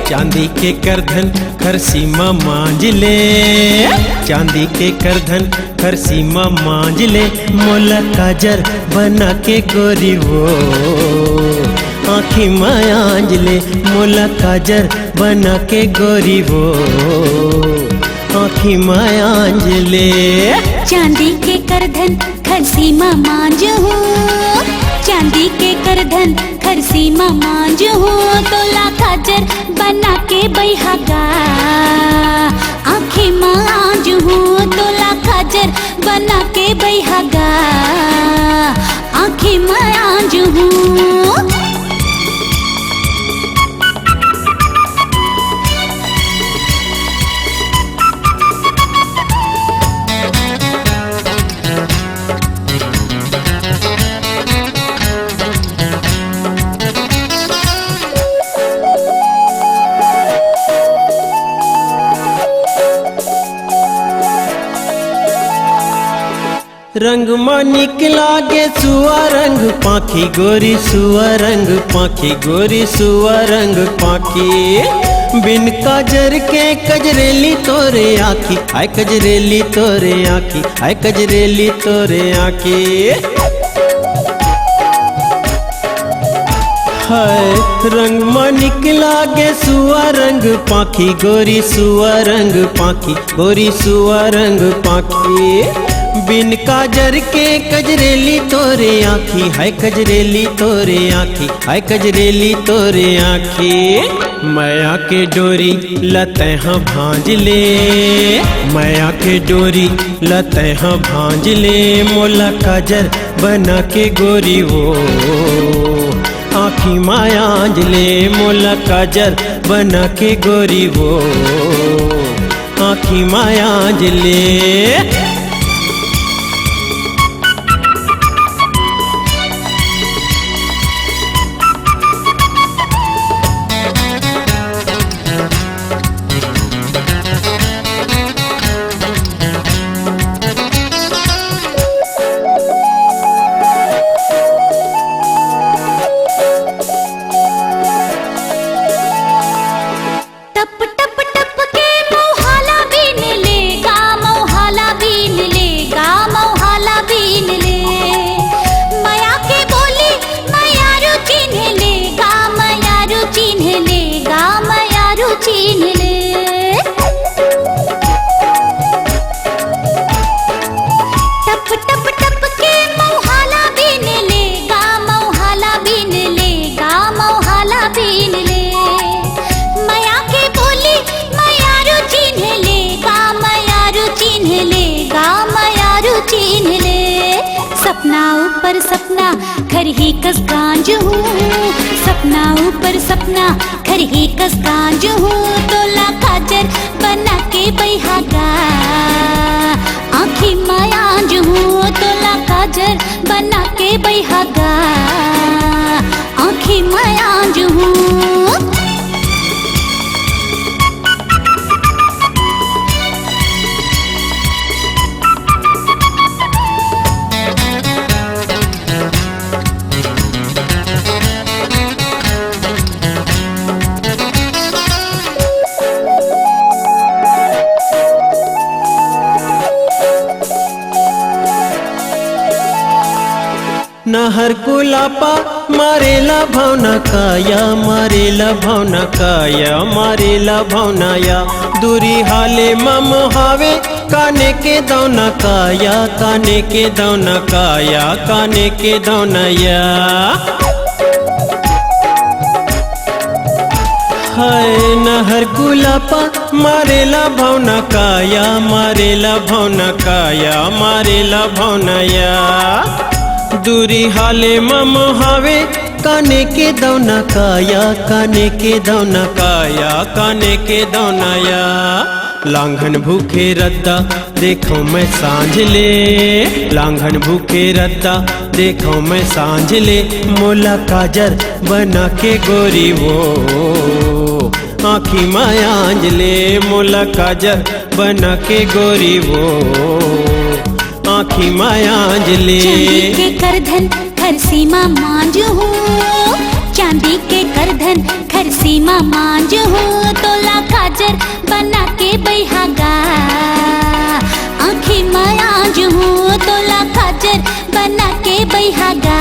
चांदी के करधन खरसीमा मांझ ले, चांदी के करधन खरसीमा मांझ ले, मोला काजर बना के गोरी वो आँखी मांझ ले, मोला काजर बना के गोरी वो आँखी मांझ ले। चांदी के करधन खरसीमा मांझ हो, चांदी के करधन खरसीमा मांझ हो, तोला काजर बना के बैहागा आँखें मांझ हो, तोला काजर बना के बैहागा आँखें मांझ हो। रंग मानिक लागे सुआ रंग पाखी गोरी, सुआ रंग पाखी गोरी, सुआ रंग पाखी, बिन काजर के कजरेली तोरे आखी, आय कजरेली तोरे आखी, आय कजरेली तोरे आखी। हाय रंग मानिक लागे सुआ रंग पाखी गोरी, सुआ रंग पाखी गोरी, सुआ रंग पाखी, बिन काजर के कजरेली तोरे आँखी, हाय कजरेली तोरे आँखी, हाय कजरेली तोरे आँखी। माया के डोरी लतैहा भांज ले, माया के डोरी लतैहा भांज ले, मोला काजर बना के गोरी वो आँखी मायांज ले, मोला काजर बना के गोरी वो आँखी मायांज ले। सपना ऊपर सपना घर ही कस गांज हूँ, सपना ऊपर सपना घर ही कस गांज हूँ, तोला काजर बना के बैहागा आँखी मायांज हूँ, तोला काजर बना के बैहागा आँखी मायांज हूँ। नहर कुलापा मारेला भावना काया, मारेला भावना काया, मारेला भावना या, दूरी हाले मम हावे काने के दौना काया, काने के दौना काया, काने के दौना या। हाय नहर गुलापा मारेला भावना काया, मारेला भावना काया, मारेला भावना या, दूरी हाले मम हावे काने के दौना काया, काने के दौना काया, काने के दौना या। लांघन भूखे रद्दा देखो मैं सांझ ले, लांघन भूखे रद्दा देखो मैं सांझ ले, मोला काजर बना के गोरी वो आँखी मायांज ले, मोला काजर बना के गोरी वो आँखी मायांज ले। चांदी के करधन घर सीमा मांझ हूँ, चांदी के करधन घर सीमा मांझ हूँ, तोला काजर बना के बैहागा आँखें मायाज हूँ, तोला काजर बना के बैहागा।